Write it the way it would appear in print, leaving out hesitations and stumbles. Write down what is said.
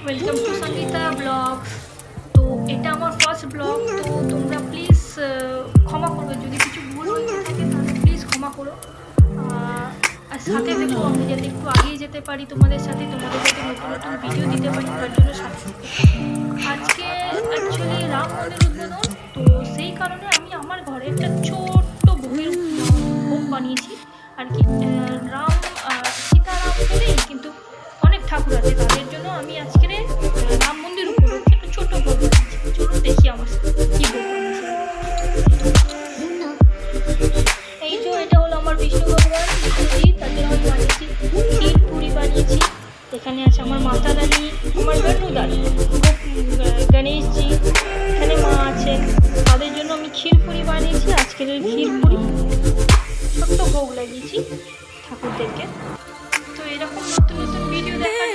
Welcome to Sangeeta blogs. তো এটা আমার ফার্স্ট ব্লগ, তো তোমরা প্লিজ ক্ষমা করবে যদি কিছু ভুল হয়ে থাকে, তাহলে প্লিজ ক্ষমা করো। আর সাথে দেখো আমি যাতে একটু আগিয়ে যেতে পারি তোমাদের সাথে, তোমাদের যাতে নতুন নতুন ভিডিও দিতে পারি, তার জন্য সাথে আজকে অ্যাকচুয়ালি রাম মন্দির উদ্বোধন। তো সেই কারণে আমি আমার ঘরে একটা ছোট্ট ভোগের ভোগ বানিয়েছি আর কি। রাম সীতারাম নেই, কিন্তু অনেক ঠাকুর আছে, তাদের জন্য আমি আজকে রাম মন্দির উপলক্ষে একটা ছোট্ট ভোগ বানিয়েছি। চলো দেখি আমার কী ভোগ বানিয়েছি। এই যে এটা হলো আমার বিষ্ণু ভগবান বিষ্ণুজি, তার জন্য আমি বানিয়েছি ক্ষীর পুরি বানিয়েছি। এখানে আছে আমার মাতা রানী, আমার বেণুদান, গণেশজি, এখানে মা আছে, তাদের জন্য আমি ক্ষীর পুরি বানিয়েছি। আজকের ওই ক্ষীর পুরি ছোট্ট ভোগ লাগিয়েছি ঠাকুরদেরকে। তো এরকম নতুন নতুন ভিডিও দেখার